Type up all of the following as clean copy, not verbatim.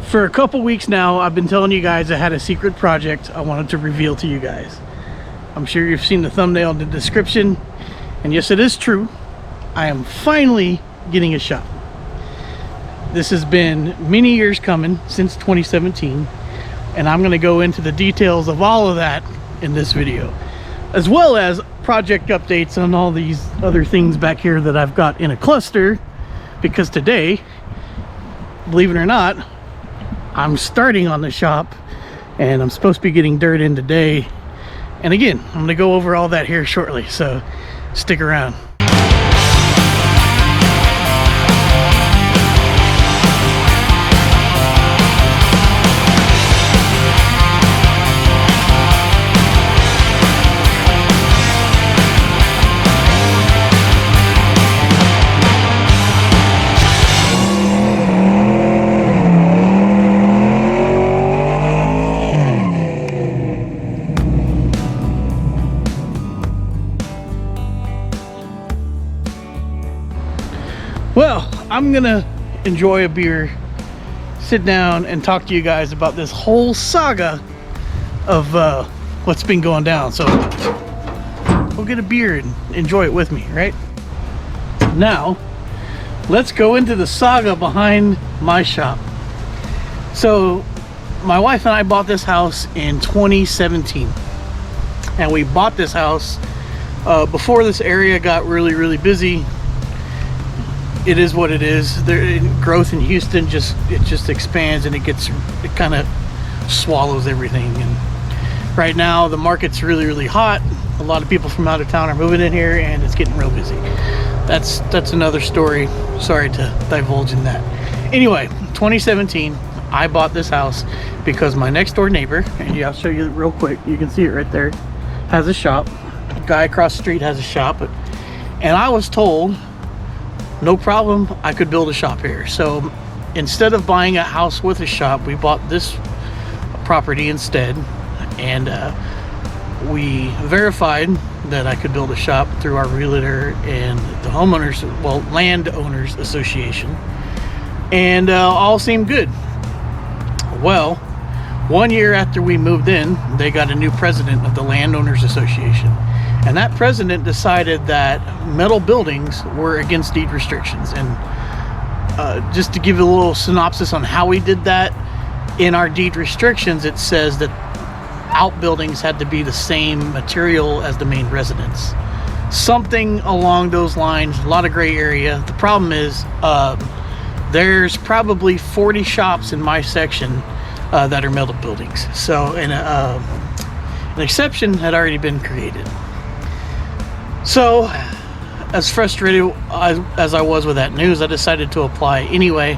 For a couple weeks now, I've been telling you guys I had a secret project I wanted to reveal to you guys. I'm sure you've seen the thumbnail and the description, and yes, it is true. I am finally getting a shop. This has been many years coming, since 2017, and I'm going to go into the details of all of that in this video, as well as project updates on all these other things back here that I've got in a cluster, because today, believe it or not, I'm starting on the shop and I'm supposed to be getting dirt in today. And again, I'm going to go over all that here shortly, so stick around. Well, I'm gonna enjoy a beer, sit down and talk to you guys about this whole saga of what's been going down. So we'll get a beer and enjoy it with me, right? Now, let's go into the saga behind my shop. So my wife and I bought this house in 2017, and we bought this house before this area got really busy. It is what it is. Growth in Houston just expands, and it kind of swallows everything. And right now the market's really hot. A lot of people from out of town are moving in here, and it's getting real busy. That's another story. Sorry to divulge in that. Anyway, 2017, I bought this house because my next door neighbor, and yeah, I'll show you real quick. You can see it right there. Has a shop. A guy across the street has a shop, and I was told, no problem, I could build a shop here. So instead of buying a house with a shop, we bought this property instead, and we verified that I could build a shop through our realtor and the homeowners, well, landowners association, and all seemed good. Well, 1 year after we moved in, they got a new president of the landowners association. And that president decided that metal buildings were against deed restrictions. And just to give you a little synopsis on how we did that, in our deed restrictions, it says that outbuildings had to be the same material as the main residence. Something along those lines, a lot of gray area. The problem is there's probably 40 shops in my section that are metal buildings. So an exception had already been created. So, as frustrated as I was with that news, I decided to apply anyway,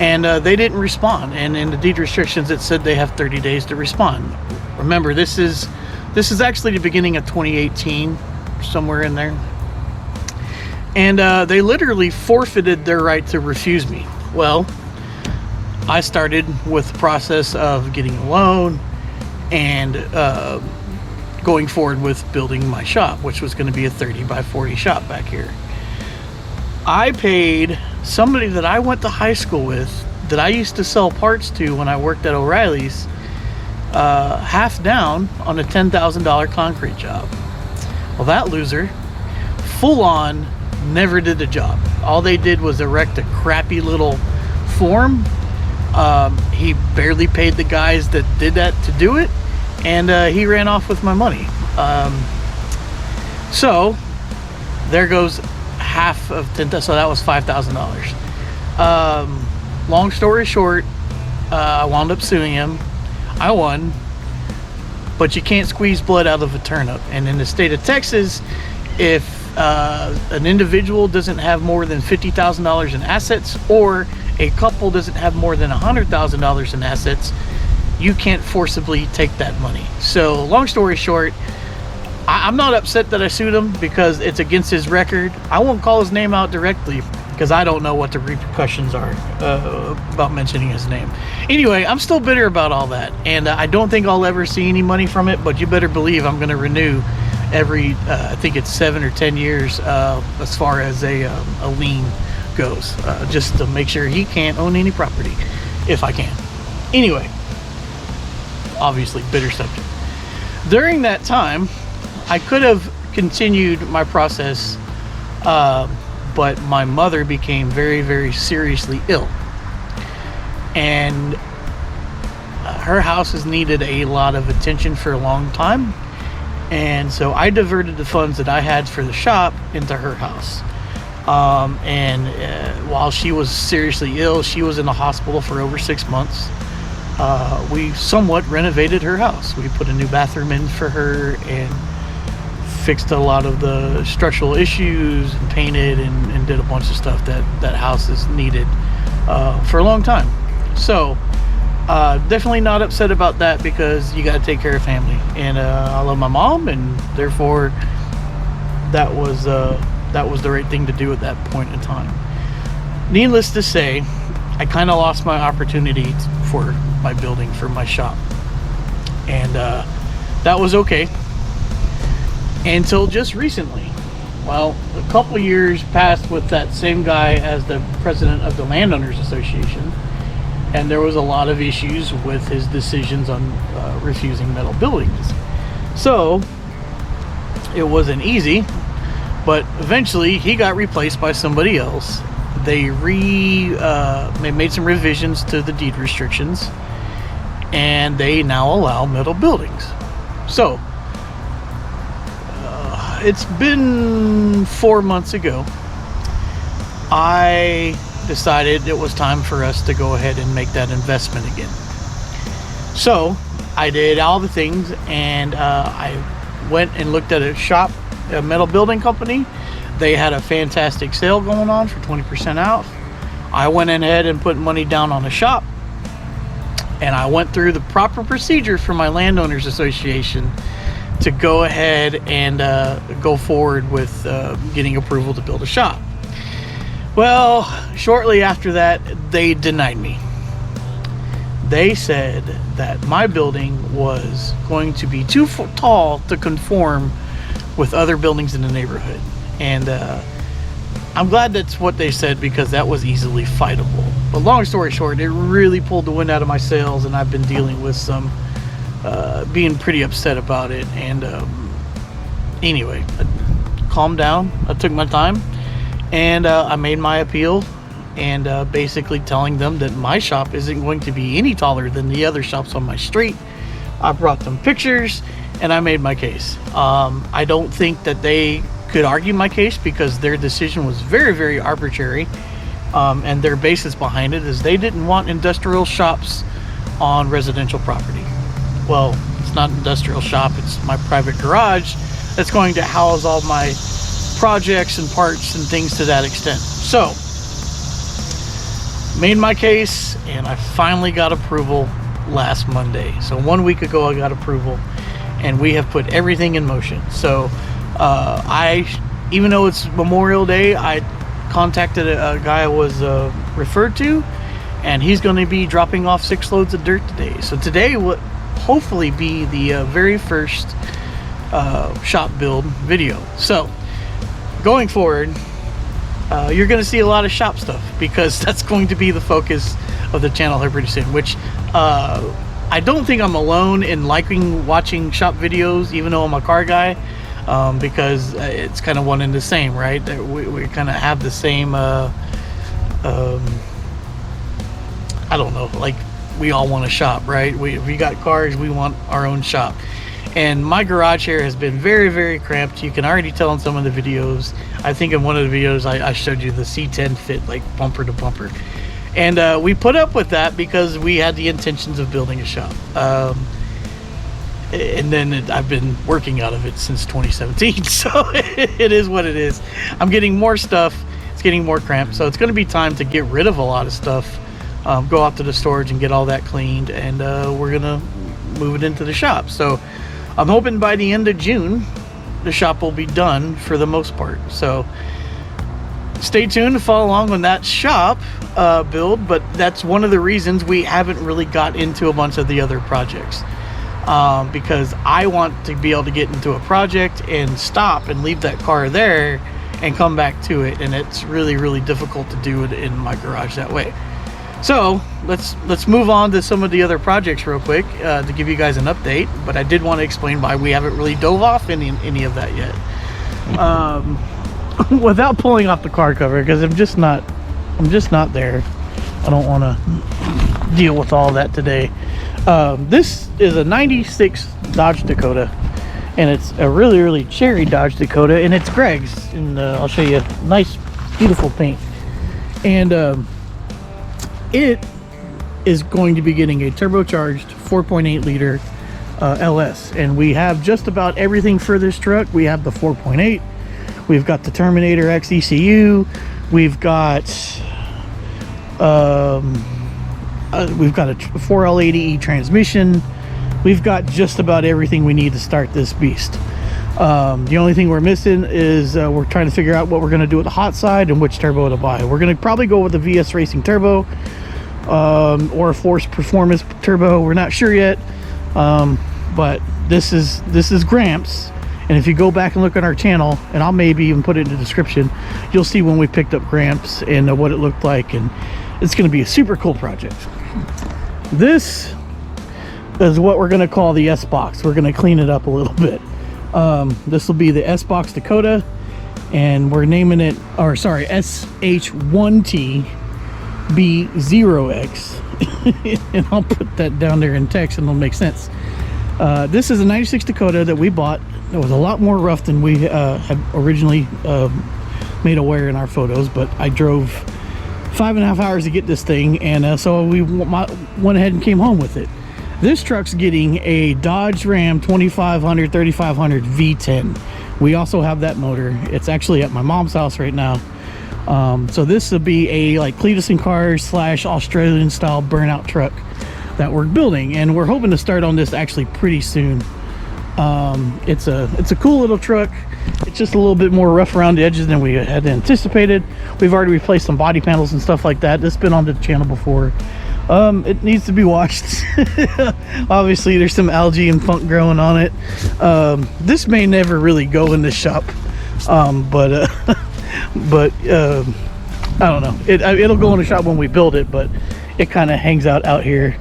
and they didn't respond. And in the deed restrictions, it said they have 30 days to respond. Remember, this is actually the beginning of 2018, somewhere in there. And they literally forfeited their right to refuse me. Well, I started with the process of getting a loan and going forward with building my shop, which was going to be a 30 by 40 shop back here. I paid somebody that I went to high school with, that I used to sell parts to when I worked at O'Reilly's, half down on a $10,000 concrete job. Well, that loser, full on, never did the job. All they did was erect a crappy little form. He barely paid the guys that did that to do it, and he ran off with my money. So there goes half of 10,000, so that was $5,000. Long story short, I wound up suing him. I won, but you can't squeeze blood out of a turnip. And in the state of Texas, if an individual doesn't have more than $50,000 in assets, or a couple doesn't have more than $100,000 in assets, you can't forcibly take that money. So long story short, I'm not upset that I sued him because it's against his record. I won't call his name out directly because I don't know what the repercussions are about mentioning his name. Anyway, I'm still bitter about all that, and I don't think I'll ever see any money from it, but you better believe I'm going to renew every I think it's 7 or 10 years as far as a lien goes, just to make sure he can't own any property. if I can. Anyway, obviously bitter subject. During that time, I could have continued my process, but my mother became very, very seriously ill, and her house has needed a lot of attention for a long time, and so I diverted the funds that I had for the shop into her house. While she was seriously ill, she was in the hospital for over 6 months. We somewhat renovated her house. We put a new bathroom in for her and fixed a lot of the structural issues and painted and did a bunch of stuff that house has needed for a long time. So definitely not upset about that, because you got to take care of family, and I love my mom, and therefore that was the right thing to do at that point in time. Needless to say, I kind of lost my opportunity for my building, for my shop, and that was okay until just recently. Well, a couple years passed with that same guy as the president of the Landowners Association, and there was a lot of issues with his decisions on refusing metal buildings. So it wasn't easy, but eventually he got replaced by somebody else. They made some revisions to the deed restrictions, and they now allow metal buildings. So it's been 4 months ago, I decided it was time for us to go ahead and make that investment again. So I did all the things, and I went and looked at a metal building company. They had a fantastic sale going on for 20% off. I went ahead and put money down on the shop, and I went through the proper procedure for my Landowners Association to go ahead and go forward with getting approval to build a shop. Well, shortly after that, they denied me. They said that my building was going to be too tall to conform with other buildings in the neighborhood. And I'm glad that's what they said, because that was easily fightable. But long story short, it really pulled the wind out of my sails, and I've been dealing with some being pretty upset about it. And anyway, I calmed down. I took my time, and I made my appeal, and basically telling them that my shop isn't going to be any taller than the other shops on my street. I brought them pictures, and I made my case. I don't think that they could argue my case, because their decision was very, very arbitrary, and their basis behind it is they didn't want industrial shops on residential property. Well, it's not an industrial shop, it's my private garage that's going to house all my projects and parts and things to that extent. So made my case, and I finally got approval last Monday. So 1 week ago I got approval, and we have put everything in motion. So even though it's Memorial Day, I contacted a guy I was referred to, and he's going to be dropping off 6 loads of dirt today. So today will hopefully be the very first shop build video. So going forward, you're going to see a lot of shop stuff, because that's going to be the focus of the channel here pretty soon, which I don't think I'm alone in liking watching shop videos, even though I'm a car guy, because it's kind of one and the same, right? We kind of have the same I don't know, like, we all want to shop, right? We got cars, we want our own shop. And my garage here has been very, very cramped. You can already tell in some of the videos. I think in one of the videos I showed you the C10 fit, like bumper to bumper. And we put up with that because we had the intentions of building a shop. And then I've been working out of it since 2017. So it is what it is. I'm getting more stuff. It's getting more cramped. So it's going to be time to get rid of a lot of stuff. Go out to the storage and get all that cleaned. And we're going to move it into the shop. So I'm hoping by the end of June, the shop will be done for the most part. So stay tuned to follow along on that shop build. But that's one of the reasons we haven't really got into a bunch of the other projects. Because I want to be able to get into a project and stop and leave that car there and come back to it. And it's really, really difficult to do it in my garage that way. So let's move on to some of the other projects real quick to give you guys an update. But I did want to explain why we haven't really dove off any of that yet, without pulling off the car cover, because I'm just not there. I don't want to deal with all that today. This is a '96 Dodge Dakota, and it's a really cherry Dodge Dakota, and it's Greg's, and I'll show you. Nice, beautiful paint. And it is going to be getting a turbocharged 4.8 liter LS, and we have just about everything for this truck. We have the 4.8, we've got the Terminator X ECU, we've got a 4L80E transmission. We've got just about everything we need to start this beast. The only thing we're missing is we're trying to figure out what we're going to do with the hot side and which turbo to buy. We're going to probably go with the VS Racing turbo, or a Force Performance turbo. We're not sure yet, but this is Gramps, and if you go back and look at our channel, and I'll maybe even put it in the description, you'll see when we picked up Gramps and what it looked like, and it's going to be a super cool project. This is what we're going to call the S-Box. We're going to clean it up a little bit. This will be the S-Box Dakota, and we're naming it, or sorry, SH1T B0X, and I'll put that down there in text and it'll make sense. This is a '96 Dakota that we bought. It was a lot more rough than we had originally made aware in our photos, but I drove 5.5 hours to get this thing, and so we went ahead and came home with it. This truck's getting a Dodge Ram 2500 3500 V10. We also have that motor. It's actually at my mom's house right now. So this will be a like Cletus and Cars / Australian style burnout truck that we're building, and we're hoping to start on this actually pretty soon. It's a cool little truck. It's just a little bit more rough around the edges than we had anticipated. We've already replaced some body panels and stuff like that. This has been on the channel before. It needs to be washed. Obviously there's some algae and funk growing on it. This may never really go in the shop, but I don't know, it'll go in the shop when we build it, but it kind of hangs out here.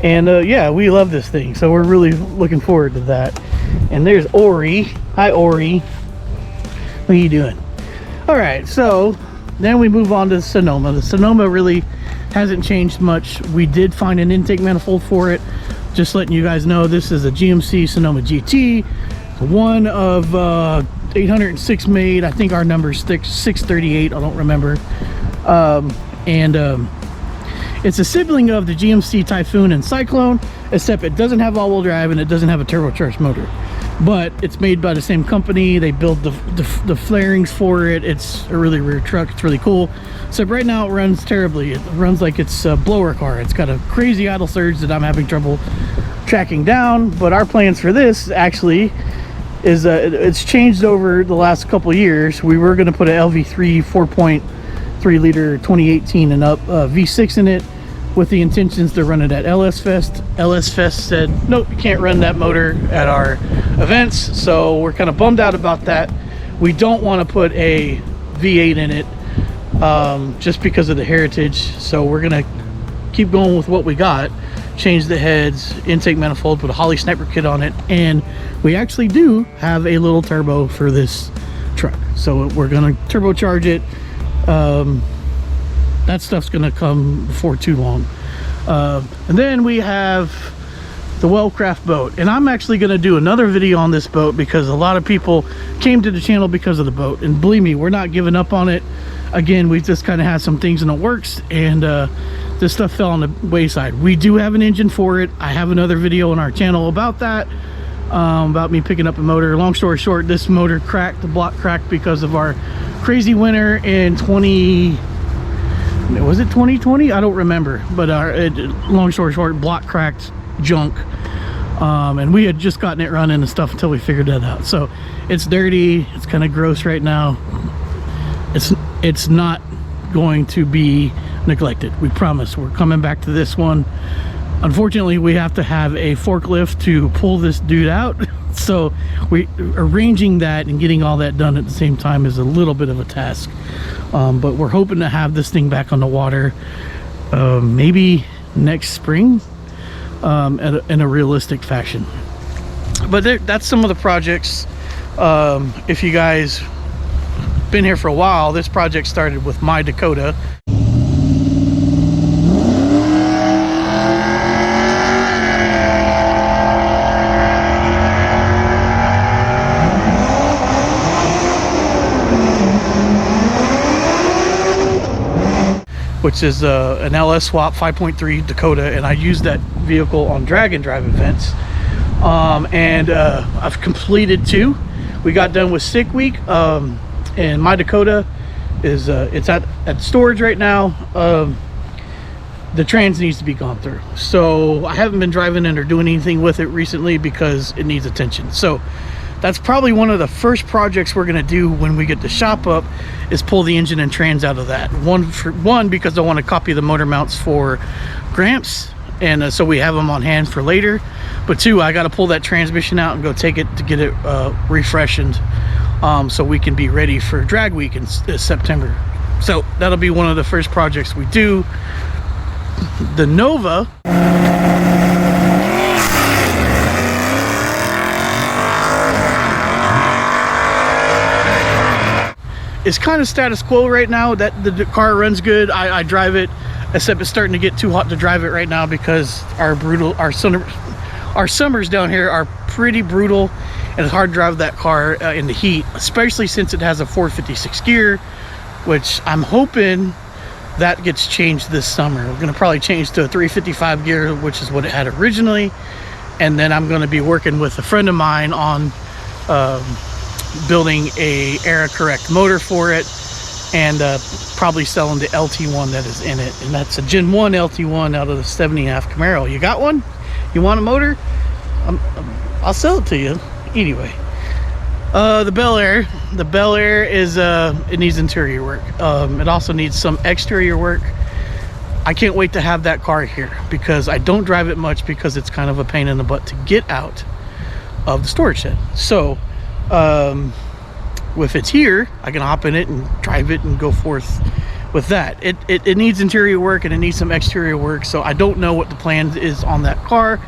And yeah, we love this thing, so we're really looking forward to that. And there's Ori. Hi Ori, what are you doing? All right, so then we move on to the Sonoma. The Sonoma really hasn't changed much. We did find an intake manifold for it. Just letting you guys know, this is a GMC Sonoma GT, one of 806 made. I think our number is 638, I don't remember. It's a sibling of the GMC Typhoon and Cyclone, except it doesn't have all-wheel drive and it doesn't have a turbocharged motor, but it's made by the same company. They build the flarings for it. It's a really rare truck. It's really cool, except right now it runs terribly. It runs like it's a blower car. It's got a crazy idle surge that I'm having trouble tracking down. But our plans for this actually is it's changed over the last couple years. We were going to put an LV3 4.3 liter 2018 and up V6 in it, with the intentions to run it at LS Fest. LS Fest said, nope, you can't run that motor at our events, so we're kind of bummed out about that. We don't want to put a V8 in it just because of the heritage, so we're gonna keep going with what we got. Change the heads, intake manifold, put a Holley sniper kit on it, and we actually do have a little turbo for this truck, so we're gonna turbocharge it. That stuff's gonna come before too long. And then we have the Wellcraft boat, and I'm actually gonna do another video on this boat because a lot of people came to the channel because of the boat, and believe me, we're not giving up on it. Again, we just kind of had some things in the works, and this stuff fell on the wayside. We do have an engine for it. I have another video on our channel about that, about me picking up a motor. Long story short, this motor cracked, the block cracked because of our crazy winter in 2020? I don't remember, but long story short, block cracked, junk, and we had just gotten it running and stuff until we figured that out. So it's dirty, it's kind of gross right now. It's not going to be neglected, we promise. We're coming back to this one. Unfortunately, we have to have a forklift to pull this dude out, so arranging that and getting all that done at the same time is a little bit of a task, but we're hoping to have this thing back on the water maybe next spring, in a realistic fashion. But that's some of the projects. If you guys been here for a while, this project started with my Dakota. Which is an LS swap 5.3 Dakota, and I used that vehicle on drag and drive events. I've completed 2. We got done with sick week, and my Dakota is it's at storage right now. The trans needs to be gone through, so I haven't been driving it or doing anything with it recently because it needs attention. So that's probably one of the first projects we're going to do when we get the shop up, is pull the engine and trans out of that. One because I want to copy the motor mounts for Gramps, and so we have them on hand for later. But 2, I got to pull that transmission out and go take it to get it refreshened, so we can be ready for drag week in September. So that'll be one of the first projects we do. The Nova is kind of status quo right now. That the car runs good. I drive it, except it's starting to get too hot to drive it right now because our summers down here are pretty brutal, and it's hard to drive that car in the heat, especially since it has a 456 gear, which I'm hoping that gets changed this summer. We're going to probably change to a 355 gear, which is what it had originally, and then I'm going to be working with a friend of mine on building a era correct motor for it, and probably selling the LT1 that is in it, and that's a Gen 1 LT1 out of the 70.5 Camaro. You got one? You want a motor? I'll sell it to you. Anyway, the Bel Air is it needs interior work. It also needs some exterior work. I can't wait to have that car here because I don't drive it much because it's kind of a pain in the butt to get out of the storage shed. So if it's here, I can hop in it and drive it and go forth with that. It needs interior work and it needs some exterior work, so I don't know what the plan is on that car,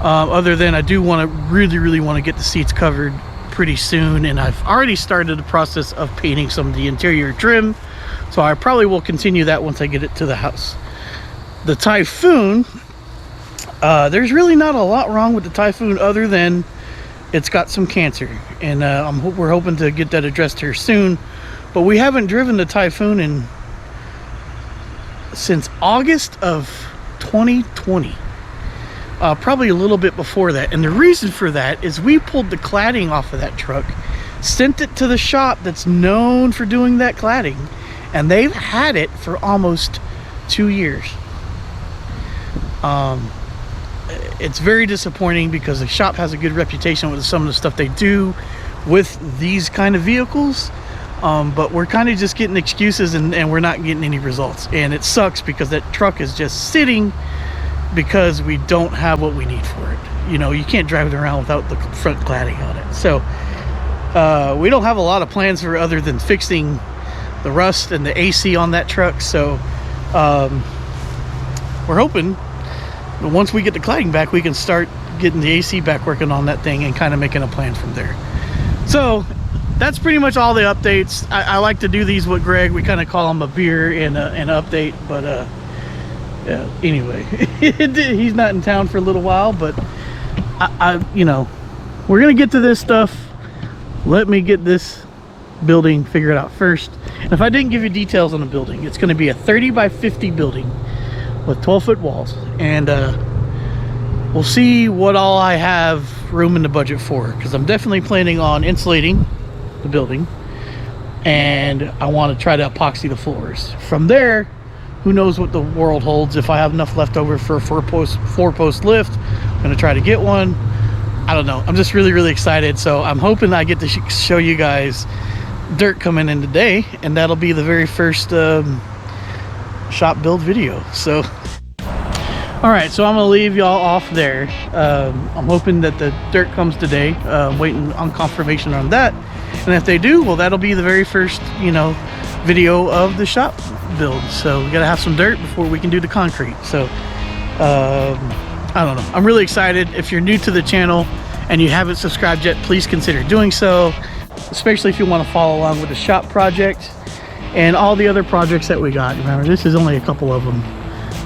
other than I do want to really want to get the seats covered pretty soon, and I've already started the process of painting some of the interior trim, so I probably will continue that once I get it to the house. The Typhoon, there's really not a lot wrong with the Typhoon other than it's got some cancer, and we're hoping to get that addressed here soon. But we haven't driven the Typhoon since August of 2020, probably a little bit before that. And the reason for that is we pulled the cladding off of that truck, sent it to the shop that's known for doing that cladding, and they've had it for almost 2 years. It's very disappointing because the shop has a good reputation with some of the stuff they do with these kind of vehicles, but we're kind of just getting excuses, and we're not getting any results, and it sucks because that truck is just sitting because we don't have what we need for it. You know, you can't drive it around without the front cladding on it. So we don't have a lot of plans for other than fixing the rust and the AC on that truck. So we're hoping that once we get the cladding back, we can start getting the AC back working on that thing and kind of making a plan from there. So that's pretty much all the updates. I like to do these with Greg. We kind of call them a beer and an update, but yeah, anyway, he's not in town for a little while, but you know, we're gonna get to this stuff. Let me get this building figured out first. And if I didn't give you details on the building, it's going to be a 30 by 50 building with 12-foot walls, and we'll see what all I have room in the budget for, because I'm definitely planning on insulating the building, and I want to try to epoxy the floors. From there, who knows what the world holds. If I have enough left over for a four-post lift, I'm going to try to get one. I don't know. I'm just really excited. So I'm hoping I get to show you guys dirt coming in today, and that'll be the very first shop build video. So all right, so I'm gonna leave y'all off there. I'm hoping that the dirt comes today. Waiting on confirmation on that, and if they do, well, that'll be the very first, you know, video of the shop build. So we gotta have some dirt before we can do the concrete. So I don't know, I'm really excited. If you're new to the channel and you haven't subscribed yet, please consider doing so, especially if you want to follow along with the shop project and all the other projects that we got. Remember, this is only a couple of them.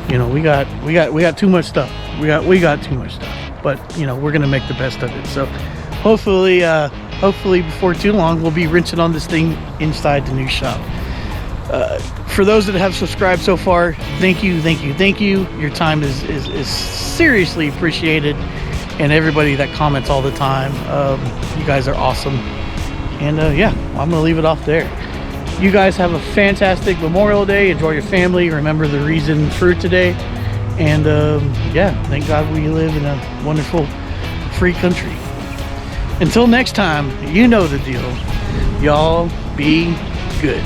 You know, we got too much stuff. We got too much stuff, but you know, we're gonna make the best of it. So hopefully before too long we'll be rinsing on this thing inside the new shop. For those that have subscribed so far, thank you. Your time is seriously appreciated, and everybody that comments all the time, you guys are awesome. And yeah, I'm gonna leave it off there. You guys have a fantastic Memorial Day. Enjoy your family. Remember the reason for today. And yeah, thank God we live in a wonderful free country. Until next time, you know the deal. Y'all be good.